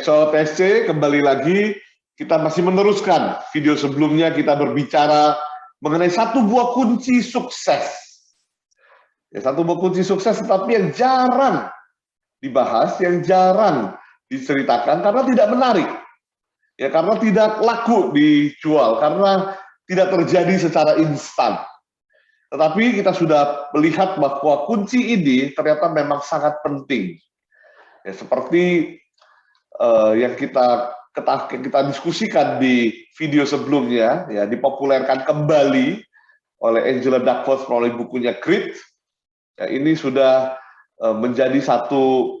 Baik, Sobat SC, kembali lagi. Kita masih meneruskan video sebelumnya, kita berbicara mengenai satu buah kunci sukses. Ya, satu buah kunci sukses, tetapi yang jarang dibahas, yang jarang diceritakan, karena tidak menarik. Ya, karena tidak laku dijual, karena tidak terjadi secara instan. Tetapi kita sudah melihat bahwa kunci ini ternyata memang sangat penting. Ya, seperti yang kita diskusikan di video sebelumnya, ya, dipopulerkan kembali oleh Angela Duckworth melalui bukunya Grit. Ya, ini sudah menjadi satu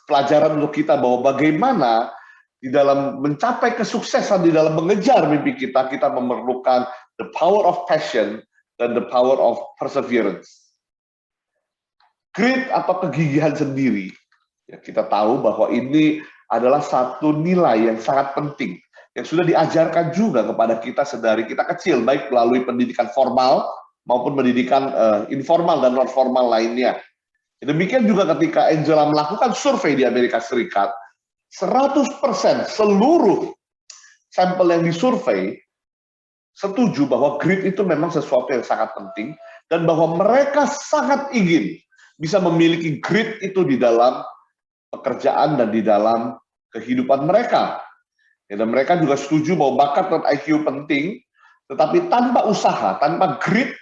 pelajaran untuk kita bahwa bagaimana di dalam mencapai kesuksesan, di dalam mengejar mimpi kita, kita memerlukan the power of passion dan the power of perseverance. Grit atau kegigihan sendiri, ya, kita tahu bahwa ini adalah satu nilai yang sangat penting, yang sudah diajarkan juga kepada kita sedari kita kecil, baik melalui pendidikan formal maupun pendidikan informal dan non formal lainnya. Demikian juga ketika Angela melakukan survei di Amerika Serikat, 100% seluruh sampel yang disurvei setuju bahwa grit itu memang sesuatu yang sangat penting, dan bahwa mereka sangat ingin bisa memiliki grit itu di dalam pekerjaan dan di dalam kehidupan mereka. Ya, dan mereka juga setuju bahwa bakat dan IQ penting, tetapi tanpa usaha, tanpa grit,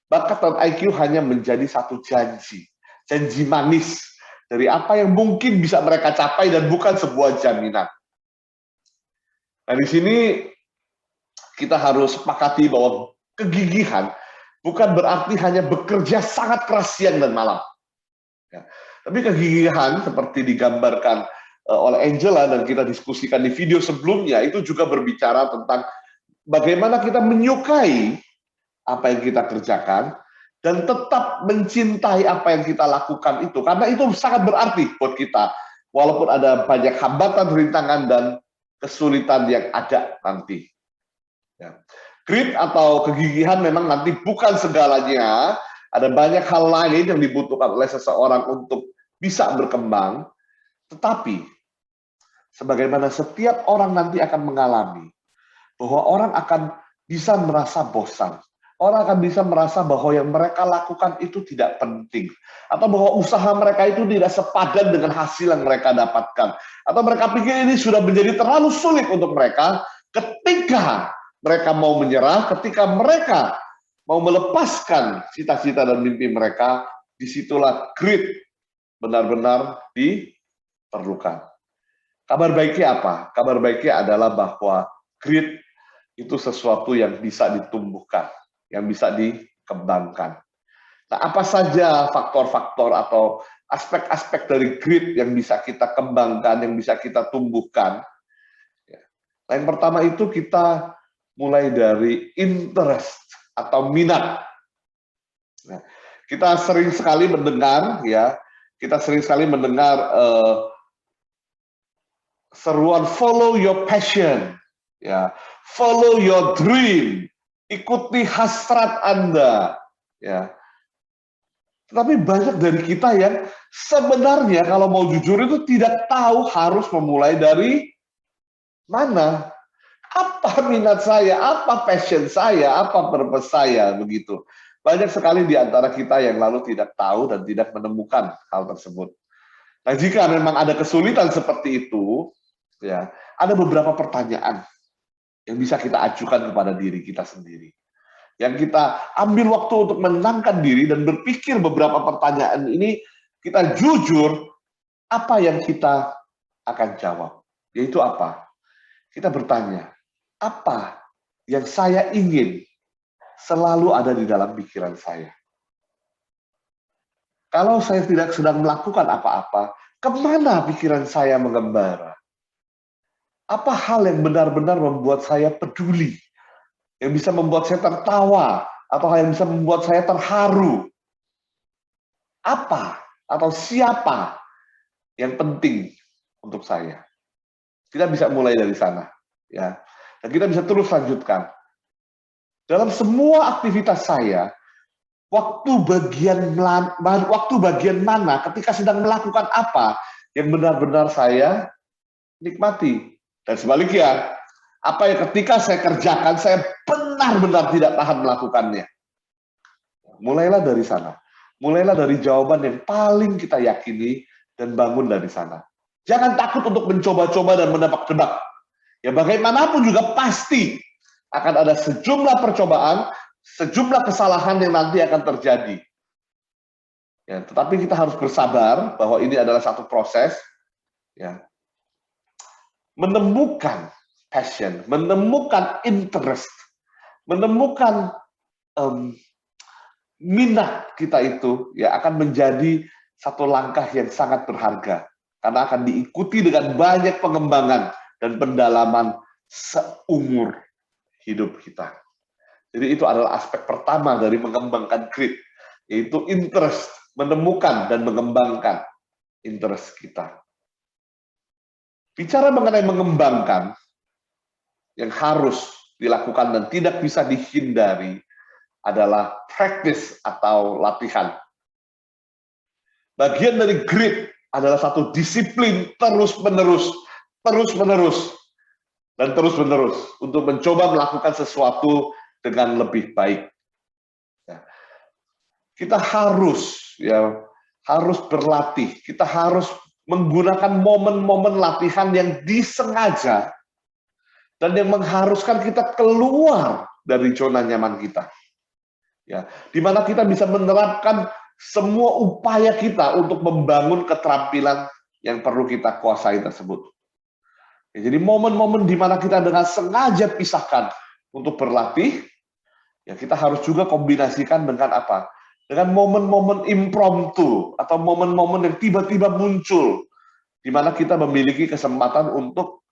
bakat dan IQ hanya menjadi satu janji manis dari apa yang mungkin bisa mereka capai dan bukan sebuah jaminan. Nah, di sini kita harus sepakati bahwa kegigihan bukan berarti hanya bekerja sangat keras siang dan malam. Ya. Tapi kegigihan seperti digambarkan oleh Angela dan kita diskusikan di video sebelumnya, itu juga berbicara tentang bagaimana kita menyukai apa yang kita kerjakan dan tetap mencintai apa yang kita lakukan itu, karena itu sangat berarti buat kita walaupun ada banyak hambatan, rintangan dan kesulitan yang ada nanti. Ya. Grit atau kegigihan memang nanti bukan segalanya. Ada banyak hal lain yang dibutuhkan oleh seseorang untuk bisa berkembang, tetapi sebagaimana setiap orang nanti akan mengalami, bahwa orang akan bisa merasa bosan, orang akan bisa merasa bahwa yang mereka lakukan itu tidak penting, atau bahwa usaha mereka itu tidak sepadan dengan hasil yang mereka dapatkan, atau mereka pikir ini sudah menjadi terlalu sulit untuk mereka. Ketika mereka mau menyerah, ketika mereka mau melepaskan cita-cita dan mimpi mereka, disitulah grit benar-benar diperlukan. Kabar baiknya apa? Kabar baiknya adalah bahwa grit itu sesuatu yang bisa ditumbuhkan, yang bisa dikembangkan. Nah, apa saja faktor-faktor atau aspek-aspek dari grit yang bisa kita kembangkan, yang bisa kita tumbuhkan? Yang pertama itu kita mulai dari interest atau minat. Nah, kita sering sekali mendengar, ya, seruan follow your passion, ya, follow your dream, ikuti hasrat Anda, ya. Tetapi banyak dari kita yang sebenarnya kalau mau jujur itu tidak tahu harus memulai dari mana. Apa minat saya, apa passion saya, apa purpose saya, begitu. Banyak sekali di antara kita yang lalu tidak tahu dan tidak menemukan hal tersebut. Nah, jika memang ada kesulitan seperti itu, ya, ada beberapa pertanyaan yang bisa kita ajukan kepada diri kita sendiri. Yang kita ambil waktu untuk menenangkan diri dan berpikir beberapa pertanyaan ini, kita jujur apa yang kita akan jawab. Yaitu apa? Kita bertanya, apa yang saya ingin selalu ada di dalam pikiran saya? Kalau saya tidak sedang melakukan apa-apa, kemana pikiran saya mengembara? Apa hal yang benar-benar membuat saya peduli? Yang bisa membuat saya tertawa? Atau hal yang bisa membuat saya terharu? Apa atau siapa yang penting untuk saya? Kita bisa mulai dari sana, ya. Dan kita bisa terus lanjutkan. Dalam semua aktivitas saya, waktu bagian mana ketika sedang melakukan apa yang benar-benar saya nikmati. Dan sebaliknya, apa yang ketika saya kerjakan, saya benar-benar tidak tahan melakukannya. Mulailah dari sana. Mulailah dari jawaban yang paling kita yakini dan bangun dari sana. Jangan takut untuk mencoba-coba dan menebak-tebak. Ya bagaimanapun juga pasti akan ada sejumlah percobaan, sejumlah kesalahan yang nanti akan terjadi. Ya, tetapi kita harus bersabar bahwa ini adalah satu proses. Ya, menemukan passion, menemukan interest, menemukan minat kita itu ya akan menjadi satu langkah yang sangat berharga karena akan diikuti dengan banyak pengembangan dan pendalaman seumur hidup kita. Jadi itu adalah aspek pertama dari mengembangkan grit, yaitu interest, menemukan dan mengembangkan interest kita. Bicara mengenai mengembangkan, yang harus dilakukan dan tidak bisa dihindari adalah practice atau latihan. Bagian dari grit adalah satu disiplin terus-menerus untuk mencoba melakukan sesuatu dengan lebih baik. Kita harus berlatih, kita harus menggunakan momen-momen latihan yang disengaja dan yang mengharuskan kita keluar dari zona nyaman kita. Ya, di mana kita bisa menerapkan semua upaya kita untuk membangun keterampilan yang perlu kita kuasai tersebut. Ya, jadi momen-momen di mana kita dengan sengaja pisahkan untuk berlatih, ya kita harus juga kombinasikan dengan apa? Dengan momen-momen impromptu atau momen-momen yang tiba-tiba muncul, di mana kita memiliki kesempatan untuk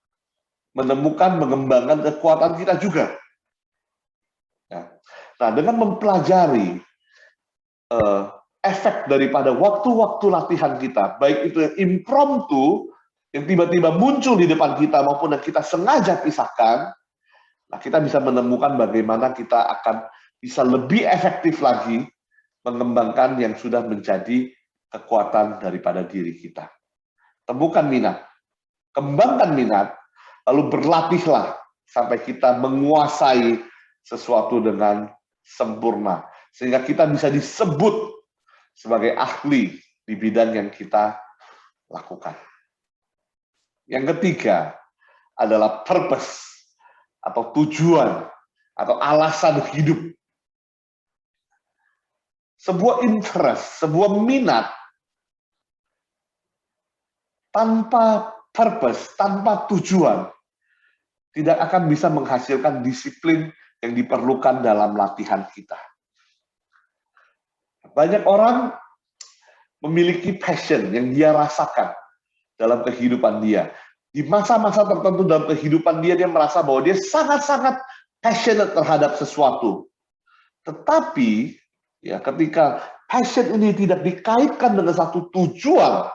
menemukan, mengembangkan kekuatan kita juga. Ya. Nah, dengan mempelajari efek daripada waktu-waktu latihan kita, baik itu yang impromptu, yang tiba-tiba muncul di depan kita, maupun yang kita sengaja pisahkan, nah kita bisa menemukan bagaimana kita akan bisa lebih efektif lagi mengembangkan yang sudah menjadi kekuatan daripada diri kita. Temukan minat, kembangkan minat, lalu berlatihlah sampai kita menguasai sesuatu dengan sempurna. Sehingga kita bisa disebut sebagai ahli di bidang yang kita lakukan. Yang ketiga adalah purpose atau tujuan atau alasan hidup. Sebuah interest, sebuah minat tanpa purpose, tanpa tujuan, tidak akan bisa menghasilkan disiplin yang diperlukan dalam latihan kita. Banyak orang memiliki passion yang dia rasakan dalam kehidupan dia. Di masa-masa tertentu dalam kehidupan dia, dia merasa bahwa dia sangat-sangat passionate terhadap sesuatu. Tetapi, ya, ketika passion ini tidak dikaitkan dengan satu tujuan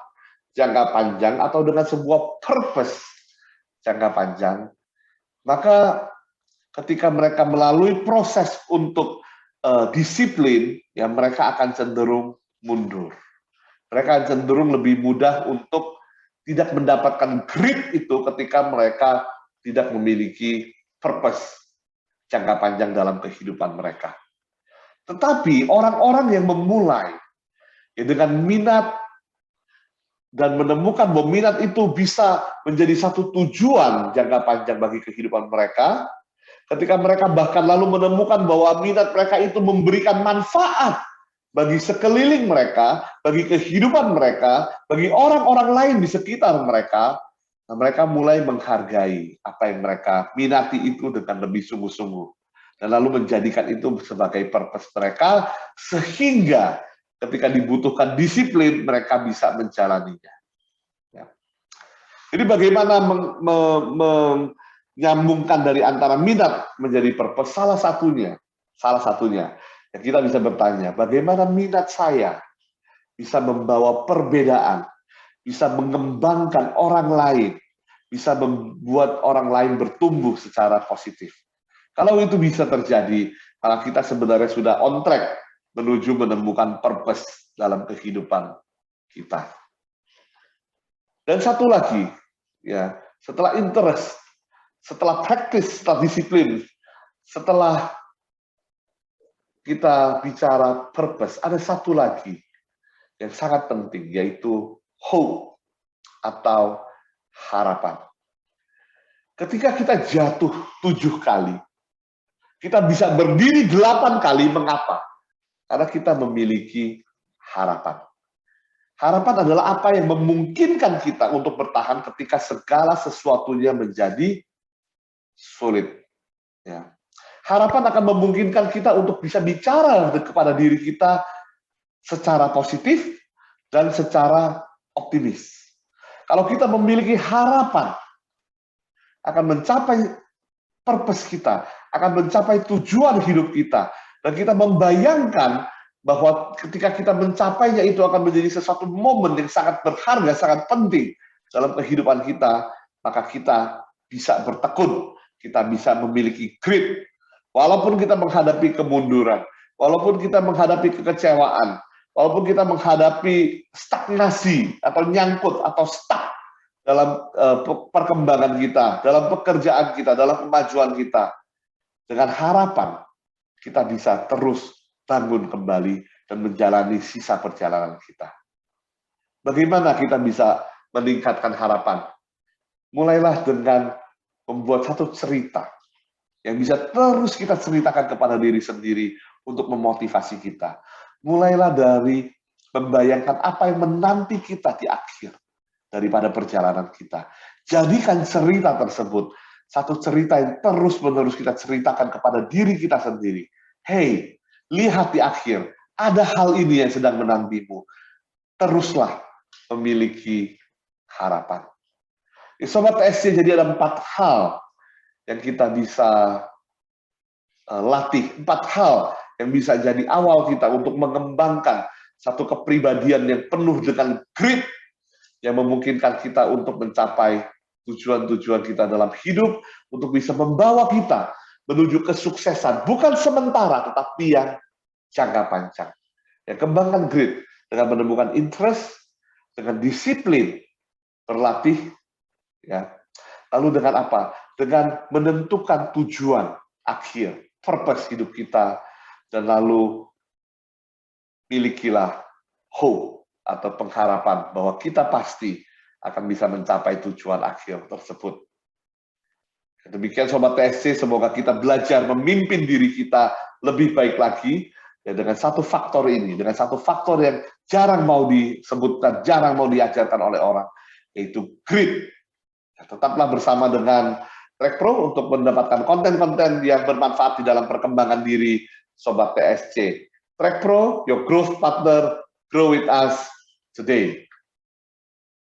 jangka panjang atau dengan sebuah purpose jangka panjang, maka ketika mereka melalui proses untuk disiplin, ya mereka akan cenderung mundur. Mereka akan cenderung lebih mudah untuk tidak mendapatkan grit itu ketika mereka tidak memiliki purpose jangka panjang dalam kehidupan mereka. Tetapi orang-orang yang memulai ya, dengan minat dan menemukan bahwa minat itu bisa menjadi satu tujuan jangka panjang bagi kehidupan mereka, ketika mereka bahkan lalu menemukan bahwa minat mereka itu memberikan manfaat bagi sekeliling mereka, bagi kehidupan mereka, bagi orang-orang lain di sekitar mereka, nah mereka mulai menghargai apa yang mereka minati itu dengan lebih sungguh-sungguh. Dan lalu menjadikan itu sebagai purpose mereka, sehingga ketika dibutuhkan disiplin, mereka bisa menjalaninya. Ya. Jadi bagaimana menyambungkan dari antara minat menjadi purpose? Salah satunya, ya kita bisa bertanya, bagaimana minat saya bisa membawa perbedaan, bisa mengembangkan orang lain, bisa membuat orang lain bertumbuh secara positif. Kalau itu bisa terjadi, maka kita sebenarnya sudah on track menuju menemukan purpose dalam kehidupan kita. Dan satu lagi, ya, setelah interest, setelah practice, setelah disiplin, setelah kita bicara purpose, ada satu lagi yang sangat penting, yaitu hope atau harapan. Ketika kita jatuh 7 kali, kita bisa berdiri 8 kali. Mengapa? Karena kita memiliki harapan. Harapan adalah apa yang memungkinkan kita untuk bertahan ketika segala sesuatunya menjadi sulit. Ya. Harapan akan memungkinkan kita untuk bisa bicara kepada diri kita secara positif dan secara optimis. Kalau kita memiliki harapan akan mencapai purpose kita, akan mencapai tujuan hidup kita, dan kita membayangkan bahwa ketika kita mencapainya itu akan menjadi sesuatu momen yang sangat berharga, sangat penting dalam kehidupan kita, maka kita bisa bertekun, kita bisa memiliki grit. Walaupun kita menghadapi kemunduran, walaupun kita menghadapi kekecewaan, walaupun kita menghadapi stagnasi atau nyangkut atau stuck dalam perkembangan kita, dalam pekerjaan kita, dalam kemajuan kita, dengan harapan kita bisa terus bangun kembali dan menjalani sisa perjalanan kita. Bagaimana kita bisa meningkatkan harapan? Mulailah dengan membuat satu cerita yang bisa terus kita ceritakan kepada diri sendiri untuk memotivasi kita. Mulailah dari membayangkan apa yang menanti kita di akhir daripada perjalanan kita. Jadikan cerita tersebut satu cerita yang terus-menerus kita ceritakan kepada diri kita sendiri. Hey, lihat di akhir, ada hal ini yang sedang menantimu. Teruslah memiliki harapan. Sobat TSC, jadi ada 4 hal yang kita bisa latih. 4 hal yang bisa jadi awal kita untuk mengembangkan satu kepribadian yang penuh dengan grit, yang memungkinkan kita untuk mencapai tujuan-tujuan kita dalam hidup, untuk bisa membawa kita menuju kesuksesan, bukan sementara, tetapi yang jangka panjang. Ya, kembangkan grit dengan menemukan interest, dengan disiplin, berlatih, ya. Lalu dengan apa? Dengan menentukan tujuan akhir, purpose hidup kita, dan lalu milikilah hope atau pengharapan bahwa kita pasti akan bisa mencapai tujuan akhir tersebut. Demikian Sobat TSC, semoga kita belajar memimpin diri kita lebih baik lagi, ya, dengan satu faktor ini, dengan satu faktor yang jarang mau disebutkan, jarang mau diajarkan oleh orang, yaitu grit. Tetaplah bersama dengan Track Pro untuk mendapatkan konten-konten yang bermanfaat di dalam perkembangan diri Sobat TSC. Track Pro, your growth partner, grow with us today.